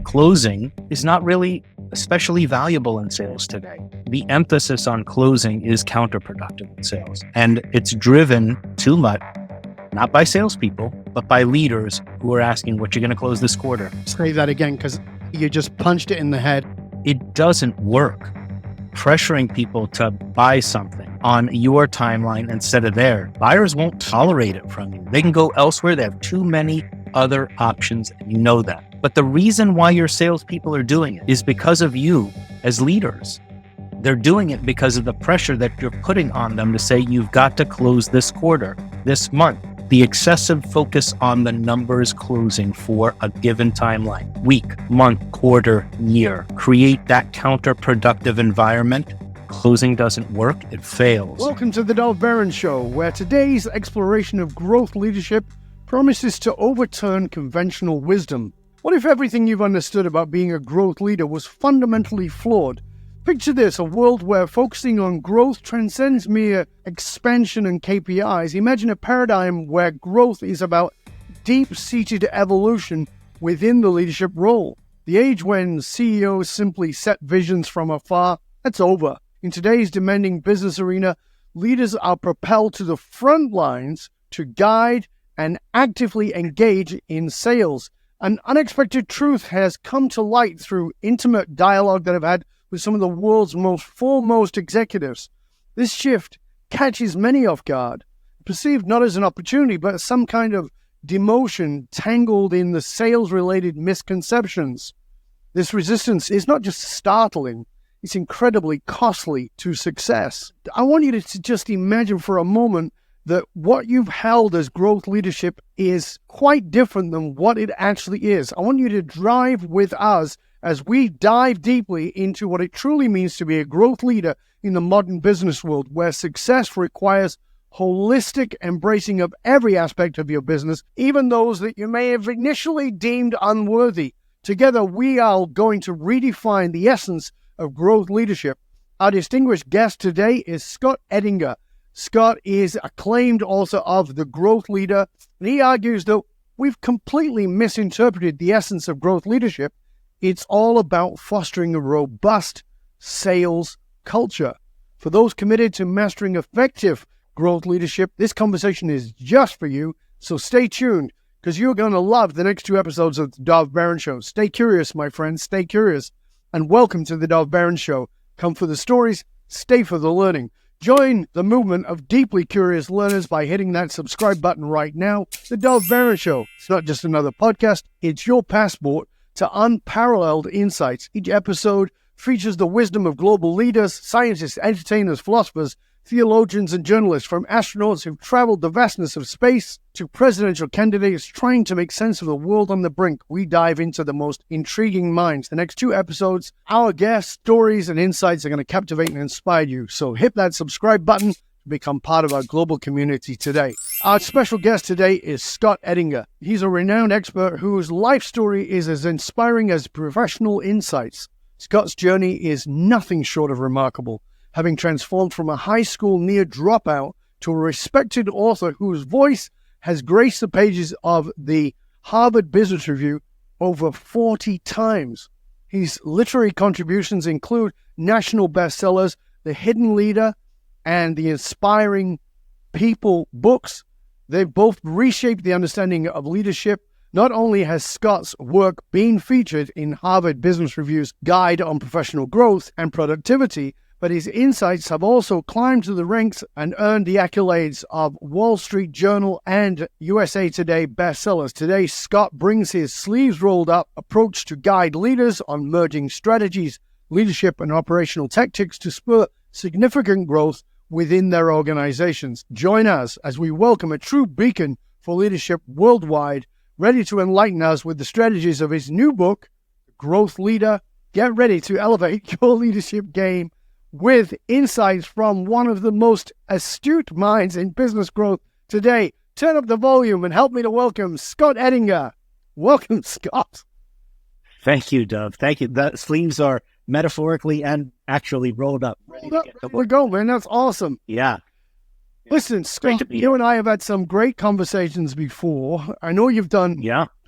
closing is not really especially valuable in sales today. The emphasis on closing is counterproductive in sales, and it's driven too much, not by salespeople, but by leaders who are asking, what you're going to close this quarter. Say that again, because you just punched it in the head. It doesn't work. Pressuring people to buy something on your timeline instead of theirs. Buyers won't tolerate it from you. They can go elsewhere. They have too many other options, and you know that. But the reason why your salespeople are doing it is because of you as leaders. They're doing it because of the pressure that you're putting on them to say, you've got to close this quarter, this month. The excessive focus on the numbers closing for a given timeline, week, month, quarter, year, create that counterproductive environment. Closing doesn't work, it fails. Welcome to the Dov Baron Show, where today's exploration of growth leadership promises to overturn conventional wisdom. What if everything you've understood about being a growth leader was fundamentally flawed? Picture this, a world where focusing on growth transcends mere expansion and KPIs. Imagine a paradigm where growth is about deep-seated evolution within the leadership role. The age when CEOs simply set visions from afar, that's over. In today's demanding business arena, leaders are propelled to the front lines to guide and actively engage in sales. An unexpected truth has come to light through intimate dialogue that I've had with some of the world's most foremost executives. This shift catches many off guard, perceived not as an opportunity, but as some kind of demotion tangled in the sales-related misconceptions. This resistance is not just startling, it's incredibly costly to success. I want you to just imagine for a moment that what you've held as growth leadership is quite different than what it actually is. I want you to drive with us as we dive deeply into what it truly means to be a growth leader in the modern business world, where success requires holistic embracing of every aspect of your business, even those that you may have initially deemed unworthy. Together, we are going to redefine the essence of growth leadership. Our distinguished guest today is Scott Ettinger. Scott is acclaimed author of The Growth Leader, and he argues that we've completely misinterpreted the essence of growth leadership. It's all about fostering a robust sales culture. For those committed to mastering effective growth leadership, this conversation is just for you, so stay tuned, because you're going to love the next 2 episodes of the Dov Baron Show. Stay curious, my friends, stay curious, and welcome to the Dov Baron Show. Come for the stories, stay for the learning. Join the movement of deeply curious learners by hitting that subscribe button right now. The Dov Baron Show, it's not just another podcast, it's your passport to unparalleled insights. Each episode features the wisdom of global leaders, scientists, entertainers, philosophers, theologians, and journalists, from astronauts who've traveled the vastness of space to presidential candidates trying to make sense of the world on the brink. We dive into the most intriguing minds. The next 2 episodes, our guests, stories, and insights are going to captivate and inspire you. So hit that subscribe button to become part of our global community today. Our special guest today is Scott Ettinger. He's a renowned expert whose life story is as inspiring as professional insights. Scott's journey is nothing short of remarkable, having transformed from a high school near dropout to a respected author whose voice has graced the pages of the Harvard Business Review over 40 times. His literary contributions include national bestsellers, The Hidden Leader and The Inspiring People books. They've both reshaped the understanding of leadership. Not only has Scott's work been featured in Harvard Business Review's Guide on Professional Growth and Productivity, but his insights have also climbed to the ranks and earned the accolades of Wall Street Journal and USA Today bestsellers. Today, Scott brings his sleeves rolled up approach to guide leaders on merging strategies, leadership, and operational tactics to spur significant growth within their organizations. Join us as we welcome a true beacon for leadership worldwide, ready to enlighten us with the strategies of his new book, Growth Leader. Get ready to elevate your leadership game with insights from one of the most astute minds in business growth today. Turn up the volume and help me to welcome Scott Ettinger. Welcome, Scott. Thank you, Dov. Thank you. The sleeves are metaphorically and actually rolled up. Ready to go, man. That's awesome. Yeah. Listen, Scott, you and I have had some great conversations before. I know you've done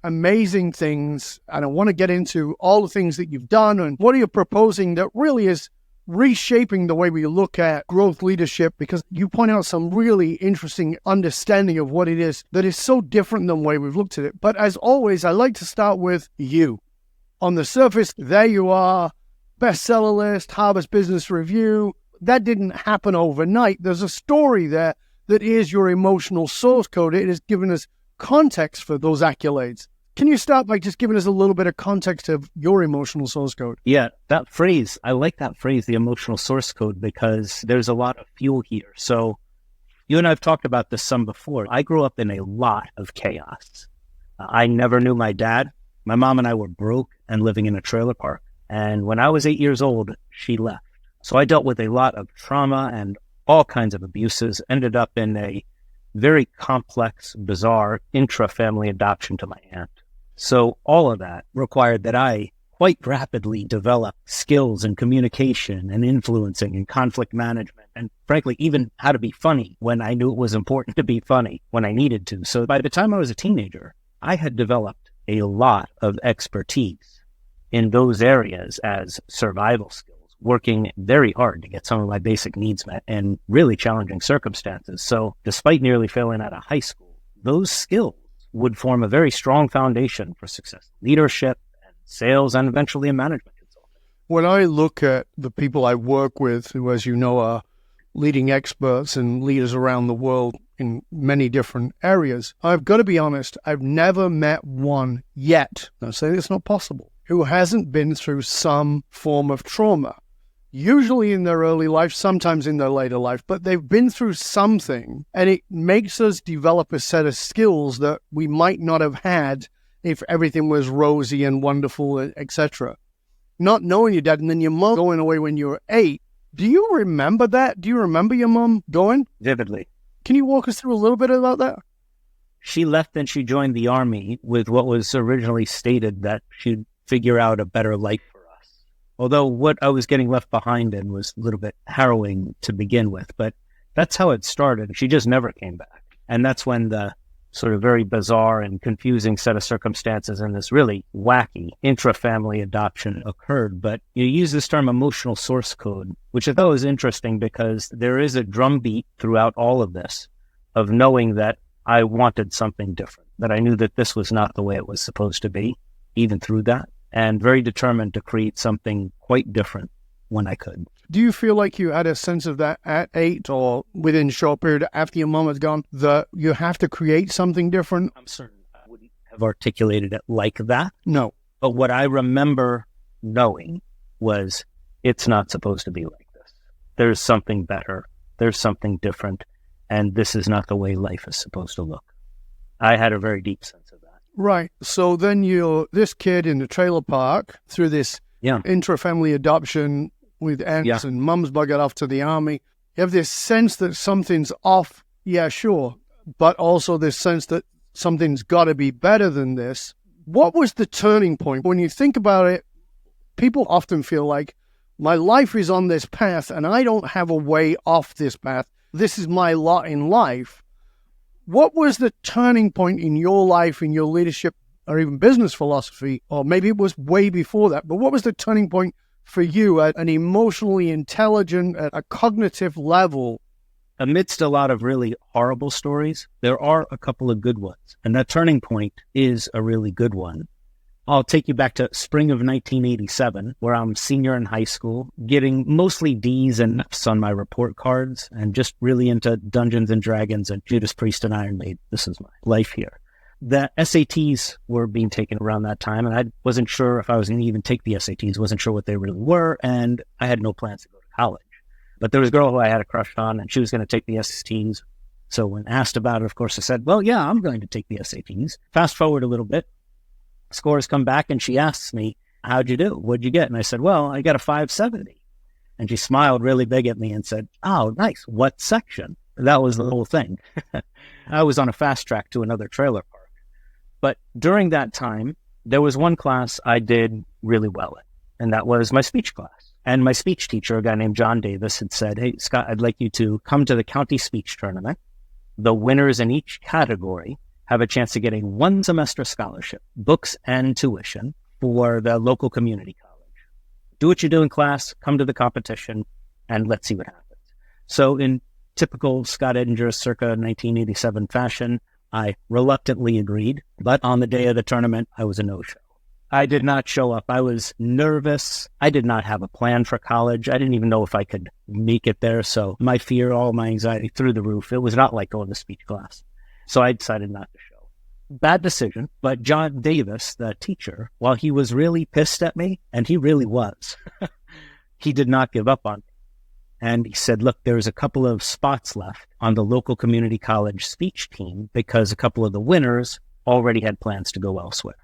amazing things, and I want to get into all the things that you've done and what are you proposing that really is reshaping the way we look at growth leadership, because you point out some really interesting understanding of what it is that is so different than the way we've looked at it. But as always, I like to start with you. On the surface, there you are, bestseller list, Harvard Business Review. That didn't happen overnight. There's a story there that is your emotional source code. It has given us context for those accolades. Can you start by just giving us a little bit of context of your emotional source code? Yeah, that phrase, I like that phrase, the emotional source code, because there's a lot of fuel here. So you and I have talked about this some before. I grew up in a lot of chaos. I never knew my dad. My mom and I were broke and living in a trailer park. And when I was 8 years old, she left. So I dealt with a lot of trauma and all kinds of abuses, ended up in a very complex, bizarre intra-family adoption to my aunt. So all of that required that I quite rapidly develop skills in communication and influencing and conflict management, and frankly, even how to be funny when I knew it was important to be funny when I needed to. So by the time I was a teenager, I had developed a lot of expertise in those areas as survival skills, working very hard to get some of my basic needs met in really challenging circumstances. So despite nearly failing out of high school, those skills would form a very strong foundation for success, leadership and sales, and eventually a management consultant. When I look at the people I work with, who, as you know, are leading experts and leaders around the world in many different areas, I've got to be honest, I've never met one yet, I'm saying it's not possible, who hasn't been through some form of trauma. Usually in their early life, sometimes in their later life, but they've been through something, and it makes us develop a set of skills that we might not have had if everything was rosy and wonderful, etc. Not knowing your dad, and then your mom going away when you were 8. Do you remember that? Do you remember your mom going? Vividly. Can you walk us through a little bit about that? She left and she joined the Army with what was originally stated that she'd figure out a better life for us. Although what I was getting left behind in was a little bit harrowing to begin with, but that's how it started. She just never came back. And that's when the sort of very bizarre and confusing set of circumstances and this really wacky intra-family adoption occurred. But you use this term emotional source code, which I thought was interesting because there is a drumbeat throughout all of this of knowing that I wanted something different, that I knew that this was not the way it was supposed to be, even through that, and very determined to create something quite different when I could. Do you feel like you had a sense of that at 8 or within a short period after your mom had gone, that you have to create something different? I'm certain I wouldn't have articulated it like that. No. But what I remember knowing was it's not supposed to be like this. There's something better. There's something different. And this is not the way life is supposed to look. I had a very deep sense of that. Right. So then you're this kid in the trailer park through this intra-family adoption with aunts and mums buggered off to the Army. You have this sense that something's off. Yeah, sure. But also this sense that something's got to be better than this. What was the turning point? When you think about it, people often feel like my life is on this path and I don't have a way off this path. This is my lot in life. What was the turning point in your life, in your leadership, or even business philosophy? Or maybe it was way before that, but what was the turning point for you at an emotionally intelligent, at a cognitive level? Amidst a lot of really horrible stories, there are a couple of good ones. And that turning point is a really good one. I'll take you back to spring of 1987, where I'm senior in high school, getting mostly D's and F's on my report cards, and just really into Dungeons and Dragons and Judas Priest and Iron Maiden. This is my life here. The SATs were being taken around that time, and I wasn't sure if I was going to even take the SATs, wasn't sure what they really were, and I had no plans to go to college. But there was a girl who I had a crush on, and she was going to take the SATs. So when asked about it, of course, I said, well, yeah, I'm going to take the SATs. Fast forward a little bit. Scores come back, and she asks me, how'd you do? What'd you get? And I said, well, I got a 570. And she smiled really big at me and said, oh, nice. What section? That was the whole thing. I was on a fast track to another trailer park. But during that time, there was one class I did really well in, and that was my speech class. And my speech teacher, a guy named John Davis, had said, hey, Scott, I'd like you to come to the county speech tournament. The winners in each category have a chance to get a 1-semester scholarship, books and tuition, for the local community college. Do what you do in class, come to the competition, and let's see what happens. So in typical Scott Edinger circa 1987 fashion, I reluctantly agreed, but on the day of the tournament, I was a no-show. I did not show up. I was nervous. I did not have a plan for college. I didn't even know if I could make it there. So my fear, all my anxiety through the roof. It was not like going to speech class. So I decided not to show. Bad decision. But John Davis, the teacher, while he was really pissed at me, and he really was, he did not give up on me. And he said, look, there's a couple of spots left on the local community college speech team because a couple of the winners already had plans to go elsewhere.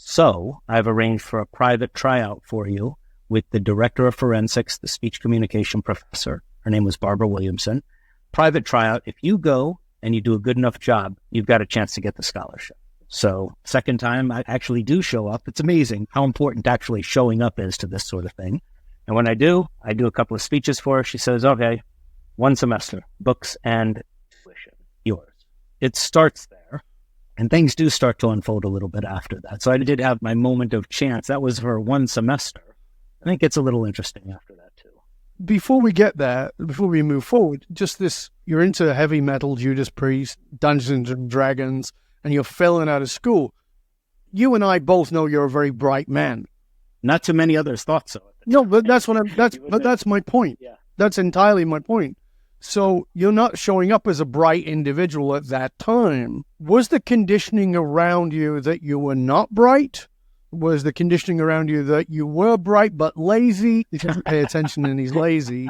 So I've arranged for a private tryout for you with the director of forensics, the speech communication professor. Her name was Barbara Williamson. Private tryout. If you go and you do a good enough job, you've got a chance to get the scholarship. So second time I actually do show up. It's amazing how important actually showing up is to this sort of thing. And when I do a couple of speeches for her. She says, okay, 1 semester, books and tuition, yours. It starts there. And things do start to unfold a little bit after that. So I did have my moment of chance. That was for 1 semester. I think it's a little interesting after that too. Before we get there, before we move forward, just this, you're into heavy metal, Judas Priest, Dungeons and Dragons, and you're failing out of school. You and I both know you're a very bright man. Not too many others thought so. No, but that's my point. Yeah. That's entirely my point. So you're not showing up as a bright individual at that time. Was the conditioning around you that you were not bright? Was the conditioning around you that you were bright but lazy? He doesn't pay attention and he's lazy.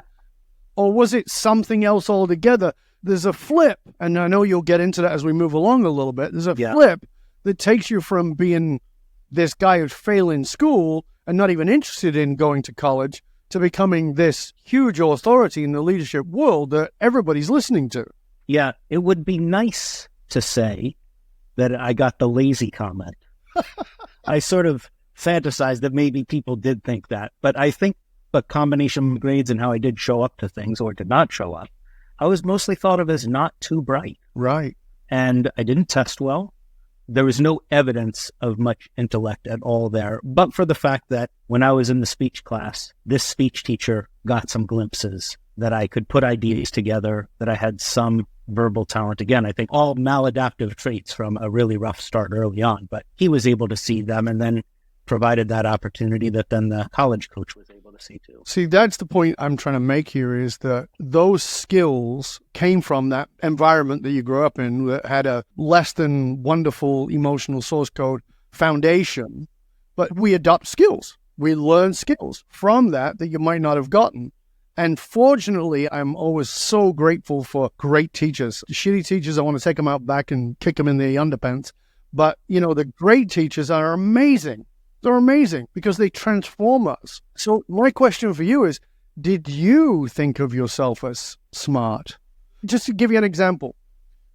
Or was it something else altogether? There's a flip, and I know you'll get into that as we move along a little bit. There's a flip that takes you from being this guy who's failing school and not even interested in going to college to becoming this huge authority in the leadership world that everybody's listening to. Yeah, it would be nice to say that I got the lazy comment. I sort of fantasized that maybe people did think that, but I think the combination of grades and how I did show up to things or did not show up, I was mostly thought of as not too bright. Right. And I didn't test well. There was no evidence of much intellect at all there, but for the fact that when I was in the speech class, this speech teacher got some glimpses that I could put ideas together, that I had some verbal talent. Again, I think all maladaptive traits from a really rough start early on, but he was able to see them and then provided that opportunity that then the college coach was able to see too. See, that's the point I'm trying to make here, is that those skills came from that environment that you grew up in that had a less than wonderful emotional source code foundation, but we adopt skills. We learn skills from that you might not have gotten. And fortunately, I'm always so grateful for great teachers. Shitty teachers, I want to take them out back and kick them in the underpants. But, you know, the great teachers are amazing. They're amazing because they transform us. So my question for you is, did you think of yourself as smart? Just to give you an example,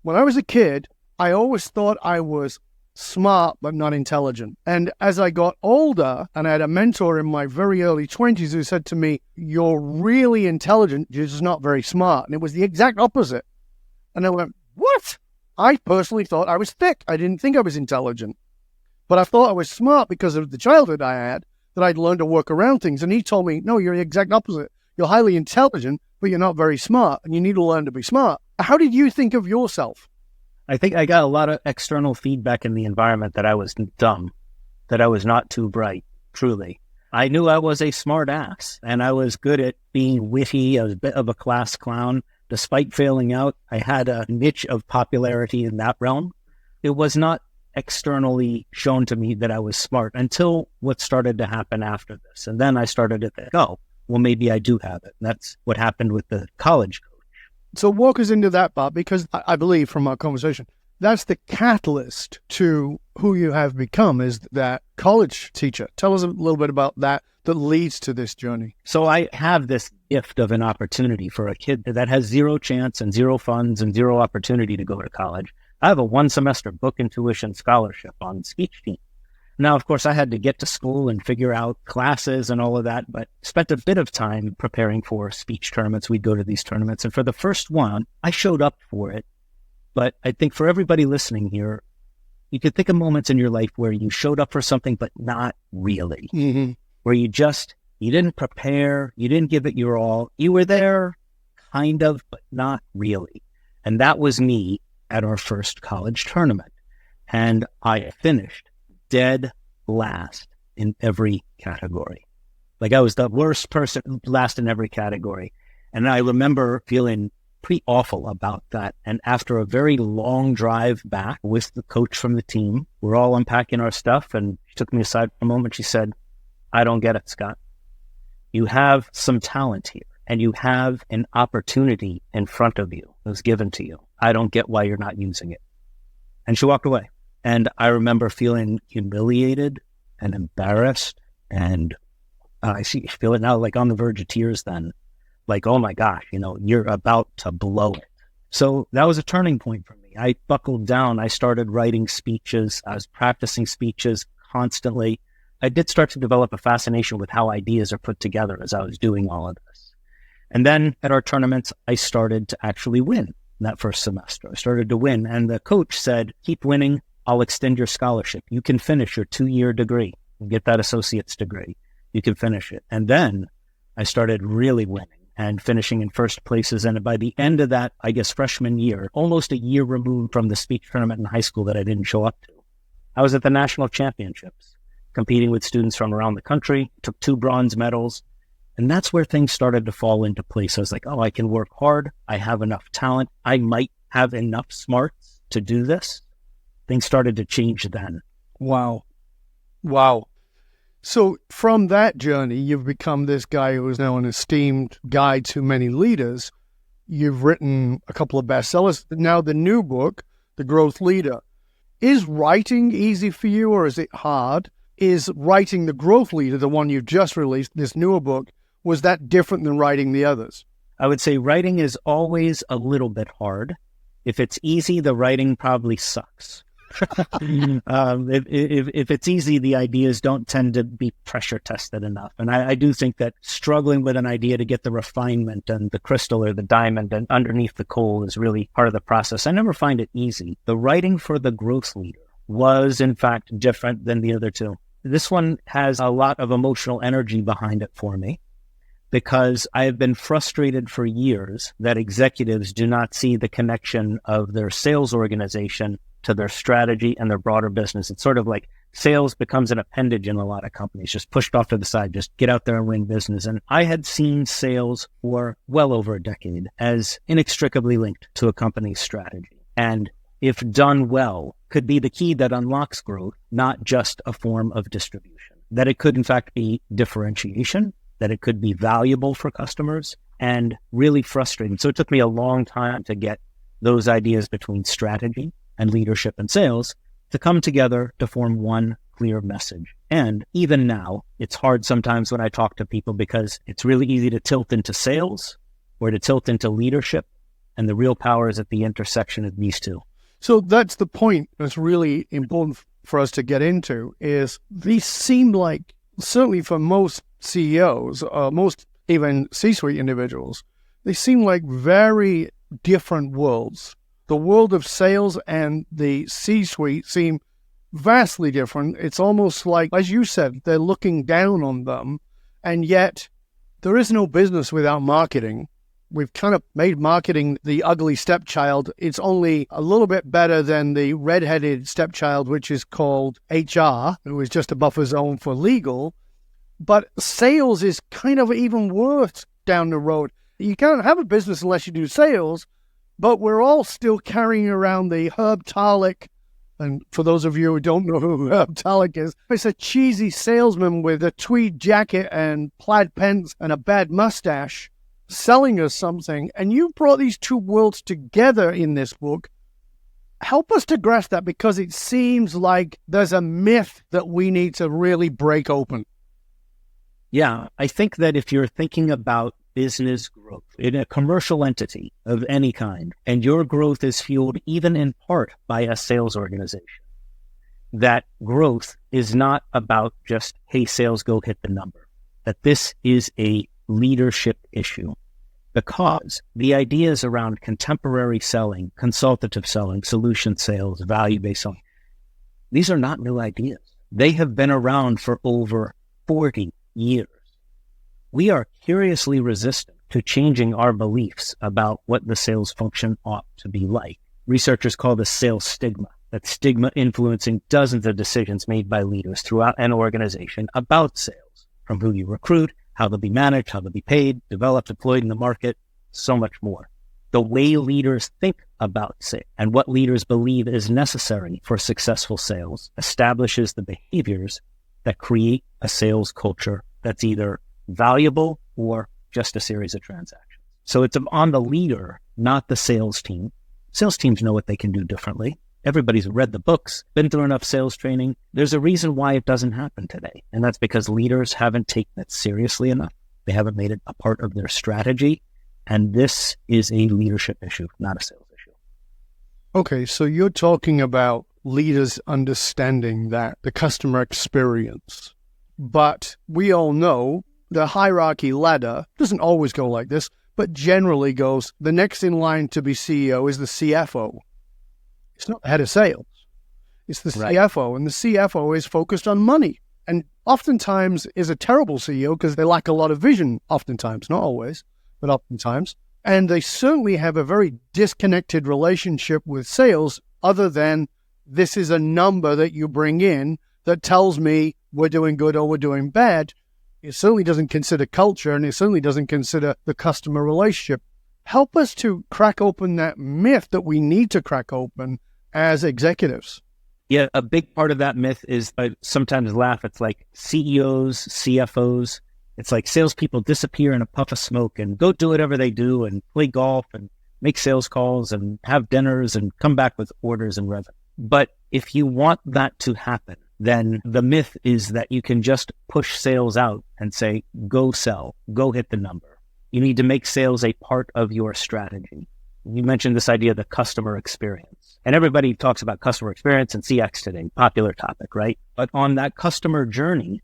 when I was a kid, I always thought I was smart but not intelligent. And as I got older, and I had a mentor in my very early 20s who said to me, you're really intelligent, you're just not very smart. And it was the exact opposite. And I went, what? I personally thought I was thick. I didn't think I was intelligent. But I thought I was smart because of the childhood I had, that I'd learned to work around things. And he told me, no, you're the exact opposite. You're highly intelligent, but you're not very smart, and you need to learn to be smart. How did you think of yourself? I think I got a lot of external feedback in the environment that I was dumb, that I was not too bright, truly. I knew I was a smart ass, and I was good at being witty. I was a bit of a class clown. Despite failing out, I had a niche of popularity in that realm. It was not externally shown to me that I was smart until what started to happen after this. And then I started to think, oh, well, maybe I do have it. And that's what happened with the college coach. So walk us into that part, because I believe from our conversation, that's the catalyst to who you have become, is that college teacher. Tell us a little bit about that leads to this journey. So I have this gift of an opportunity for a kid that has zero chance and zero funds and zero opportunity to go to college. I have a 1-semester book and tuition scholarship on speech team. Now, of course, I had to get to school and figure out classes and all of that, but spent a bit of time preparing for speech tournaments. We'd go to these tournaments. And for the first one, I showed up for it. But I think for everybody listening here, you could think of moments in your life where you showed up for something, but not really, where you didn't prepare, you didn't give it your all. You were there kind of, but not really. And that was me at our first college tournament. And I finished dead last in every category. Like I was the worst person, last in every category. And I remember feeling pretty awful about that. And after a very long drive back with the coach from the team, we're all unpacking our stuff. And she took me aside for a moment. She said, I don't get it, Scott. You have some talent here and you have an opportunity in front of you that was given to you. I don't get why you're not using it. And she walked away. And I remember feeling humiliated and embarrassed. And I feel it now, like on the verge of tears then. Like, oh my gosh, you're about to blow it. So that was a turning point for me. I buckled down. I started writing speeches. I was practicing speeches constantly. I did start to develop a fascination with how ideas are put together as I was doing all of this. And then at our tournaments, I started to actually win that first semester. I started to win. And the coach said, keep winning. I'll extend your scholarship. You can finish your 2-year degree and get that associate's degree. You can finish it. And then I started really winning and finishing in first places. And by the end of that, I guess freshman year, almost a year removed from the speech tournament in high school that I didn't show up to, I was at the national championships, competing with students from around the country, took 2 bronze medals. And that's where things started to fall into place. I was like, oh, I can work hard. I have enough talent. I might have enough smarts to do this. Things started to change then. Wow. So from that journey, you've become this guy who is now an esteemed guide to many leaders. You've written a couple of bestsellers. Now the new book, The Growth Leader. Is writing easy for you or is it hard? Is writing The Growth Leader, the one you've just released, this newer book, was that different than writing the others? I would say writing is always a little bit hard. If it's easy, the writing probably sucks. If it's easy, the ideas don't tend to be pressure tested enough. And I do think that struggling with an idea to get the refinement and the crystal or the diamond and underneath the coal is really part of the process. I never find it easy. The writing for The Growth Leader was, in fact, different than the other two. This one has a lot of emotional energy behind it for me because I have been frustrated for years that executives do not see the connection of their sales organization to their strategy and their broader business. It's sort of like sales becomes an appendage in a lot of companies, just pushed off to the side, just get out there and win business. And I had seen sales for well over a decade as inextricably linked to a company's strategy. And if done well, could be the key that unlocks growth, not just a form of distribution. That it could, in fact, be differentiation, that it could be valuable for customers, and really frustrating. So it took me a long time to get those ideas between strategy and leadership and sales to come together to form one clear message. And even now, it's hard sometimes when I talk to people because it's really easy to tilt into sales or to tilt into leadership. And the real power is at the intersection of these two. So that's the point that's really important for us to get into is these seem like, certainly for most CEOs, most even C-suite individuals, they seem like very different worlds. The world of sales and the C-suite seem vastly different. It's almost like, as you said, they're looking down on them, and yet there is no business without marketing. We've kind of made marketing the ugly stepchild. It's only a little bit better than the red-headed stepchild, which is called HR, who is just a buffer zone for legal. But sales is kind of even worse down the road. You can't have a business unless you do sales, but we're all still carrying around the Herb Tarlek. And for those of you who don't know who Herb Tarlek is, it's a cheesy salesman with a tweed jacket and plaid pants and a bad mustache selling us something. And you brought these two worlds together in this book. Help us to grasp that, because it seems like there's a myth that we need to really break open. Yeah, I think that if you're thinking about business growth in a commercial entity of any kind, and your growth is fueled even in part by a sales organization, that growth is not about just, hey, sales, go hit the number. That this is a leadership issue, because the ideas around contemporary selling, consultative selling, solution sales, value-based selling, These are not new ideas. They have been around for over 40 years. We are curiously resistant to changing our beliefs about what the sales function ought to be like. Researchers call this sales stigma, that stigma influencing dozens of decisions made by leaders throughout an organization about sales, from who you recruit, how they'll be managed, how they'll be paid, developed, deployed in the market, so much more. The way leaders think about sales and what leaders believe is necessary for successful sales establishes the behaviors that create a sales culture that's either valuable or just a series of transactions. So it's on the leader, not the sales team. Sales teams know what they can do differently. Everybody's read the books, been through enough sales training. There's a reason why it doesn't happen today. And that's because leaders haven't taken it seriously enough. They haven't made it a part of their strategy. And this is a leadership issue, not a sales issue. Okay, so you're talking about leaders understanding that the customer experience. But we all know the hierarchy ladder doesn't always go like this, but generally goes, the next in line to be CEO is the CFO. It's not the head of sales. It's the CFO, and the CFO is focused on money. And oftentimes is a terrible CEO because they lack a lot of vision, oftentimes, not always, but oftentimes. And they certainly have a very disconnected relationship with sales other than this is a number that you bring in that tells me we're doing good or we're doing bad. It certainly doesn't consider culture, and it certainly doesn't consider the customer relationship. Help us to crack open that myth that we need to crack open as executives. Yeah, a big part of that myth is, I sometimes laugh, it's like CEOs, CFOs, it's like salespeople disappear in a puff of smoke and go do whatever they do and play golf and make sales calls and have dinners and come back with orders and revenue. But if you want that to happen, then the myth is that you can just push sales out and say, go sell, go hit the number. You need to make sales a part of your strategy. You mentioned this idea of the customer experience. And everybody talks about customer experience and CX today, popular topic, right? But on that customer journey,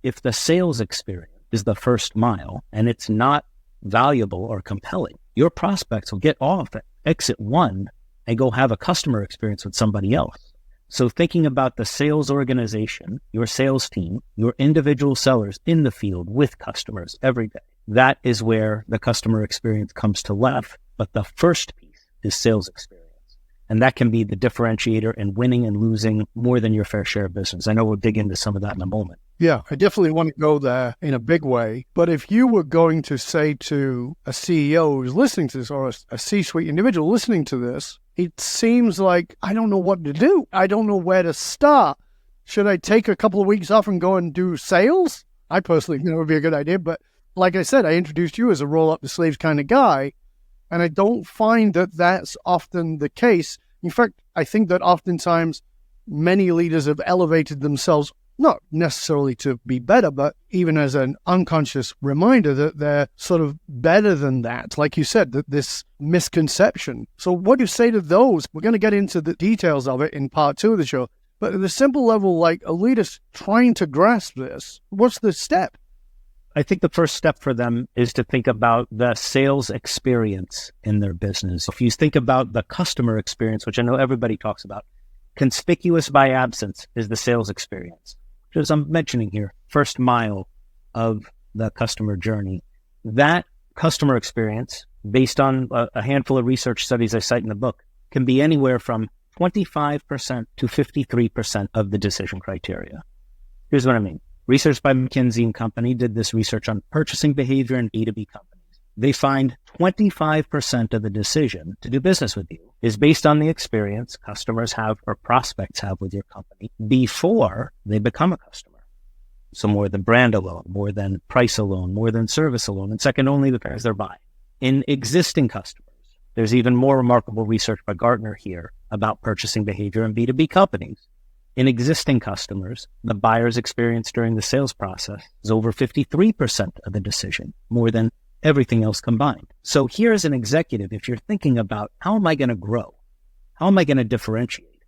if the sales experience is the first mile and it's not valuable or compelling, your prospects will get off at exit 1 and go have a customer experience with somebody else. So thinking about the sales organization, your sales team, your individual sellers in the field with customers every day, that is where the customer experience comes to life. But the first piece is sales experience. And that can be the differentiator in winning and losing more than your fair share of business. I know we'll dig into some of that in a moment. Yeah, I definitely want to go there in a big way. But if you were going to say to a CEO who's listening to this or a C-suite individual listening to this, it seems like, I don't know what to do. I don't know where to start. Should I take a couple of weeks off and go and do sales? I personally think it would be a good idea. But like I said, I introduced you as a roll up the sleeves kind of guy. And I don't find that that's often the case. In fact, I think that oftentimes many leaders have elevated themselves, not necessarily to be better, but even as an unconscious reminder that they're sort of better than that. Like you said, that this misconception. So what do you say to those? We're going to get into the details of it in part 2 of the show. But at the simple level, like a leader's trying to grasp this, what's the step? I think the first step for them is to think about the sales experience in their business. If you think about the customer experience, which I know everybody talks about, conspicuous by absence is the sales experience, which as I'm mentioning here, first mile of the customer journey. That customer experience, based on a handful of research studies I cite in the book, can be anywhere from 25% to 53% of the decision criteria. Here's what I mean. Research by McKinsey & Company did this research on purchasing behavior in B2B companies. They find 25% of the decision to do business with you is based on the experience customers have or prospects have with your company before they become a customer. So more than brand alone, more than price alone, more than service alone, and second only because they're buying. In existing customers, there's even more remarkable research by Gartner here about purchasing behavior in B2B companies. In existing customers, the buyer's experience during the sales process is over 53% of the decision, more than everything else combined. So here's an executive, if you're thinking about how am I going to grow? How am I going to differentiate?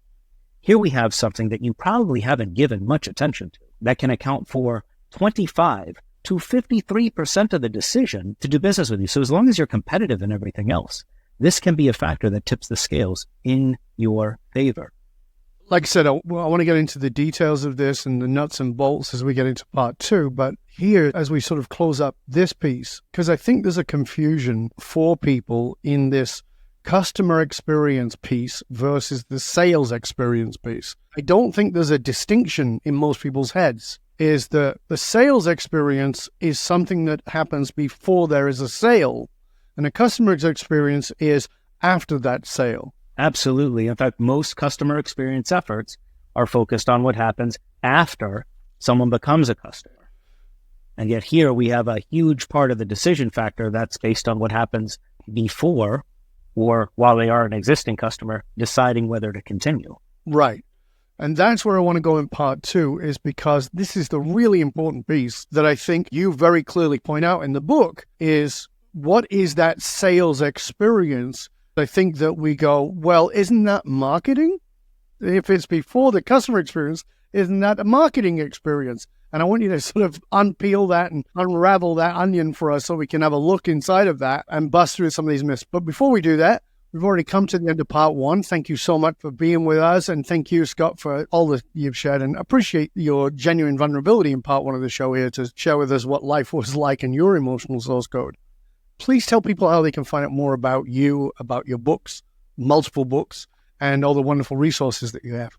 Here we have something that you probably haven't given much attention to that can account for 25 to 53% of the decision to do business with you. So as long as you're competitive in everything else, this can be a factor that tips the scales in your favor. Like I said, I want to get into the details of this and the nuts and bolts as we get into part 2. But here, as we sort of close up this piece, because I think there's a confusion for people in this customer experience piece versus the sales experience piece. I don't think there's a distinction in most people's heads, is that the sales experience is something that happens before there is a sale, and a customer experience is after that sale. Absolutely. In fact, most customer experience efforts are focused on what happens after someone becomes a customer. And yet here we have a huge part of the decision factor that's based on what happens before or while they are an existing customer, deciding whether to continue. Right. And that's where I want to go in part 2, is because this is the really important piece that I think you very clearly point out in the book, is what is that sales experience? I think that we go, well, isn't that marketing? If it's before the customer experience, isn't that a marketing experience? And I want you to sort of unpeel that and unravel that onion for us so we can have a look inside of that and bust through some of these myths. But before we do that, we've already come to the end of part 1. Thank you so much for being with us. And thank you, Scott, for all that you've shared. And appreciate your genuine vulnerability in part 1 of the show here to share with us what life was like in your emotional source code. Please tell people how they can find out more about you, about your books, multiple books, and all the wonderful resources that you have.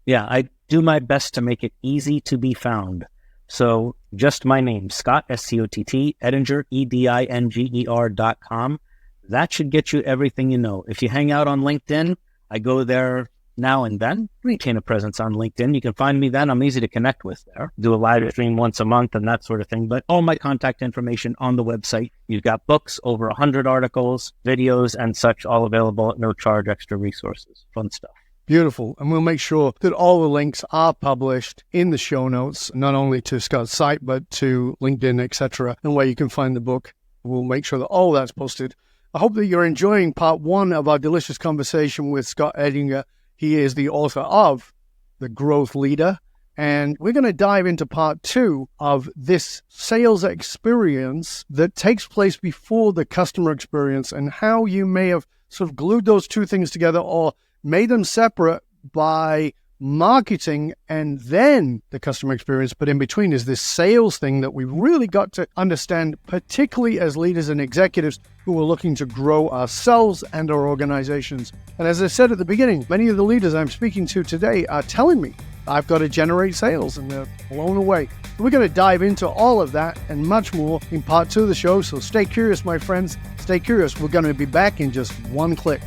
Yeah, I do my best to make it easy to be found. So just my name, Scott, S-C-O-T-T, Edinger, EDINGER.com. That should get you everything you know. If you hang out on LinkedIn, I go there now and then, retain a presence on LinkedIn. You can find me then. I'm easy to connect with there. Do a live stream once a month and that sort of thing. But all my contact information on the website. You've got books, over 100 articles, videos, and such, all available at no charge, extra resources. Fun stuff. Beautiful. And we'll make sure that all the links are published in the show notes, not only to Scott's site, but to LinkedIn, etc., and where you can find the book. We'll make sure that all that's posted. I hope that you're enjoying part 1 of our delicious conversation with Scott Edinger. He is the author of The Growth Leader, and we're going to dive into part 2 of this sales experience that takes place before the customer experience and how you may have sort of glued those two things together or made them separate by marketing and then the customer experience. But in between is this sales thing that we've really got to understand, particularly as leaders and executives who are looking to grow ourselves and our organizations. And as I said at the beginning, many of the leaders I'm speaking to today are telling me I've got to generate sales, and they're blown away. We're going to dive into all of that and much more in part 2 of the show. So stay curious, my friends. Stay curious. We're going to be back in just one click.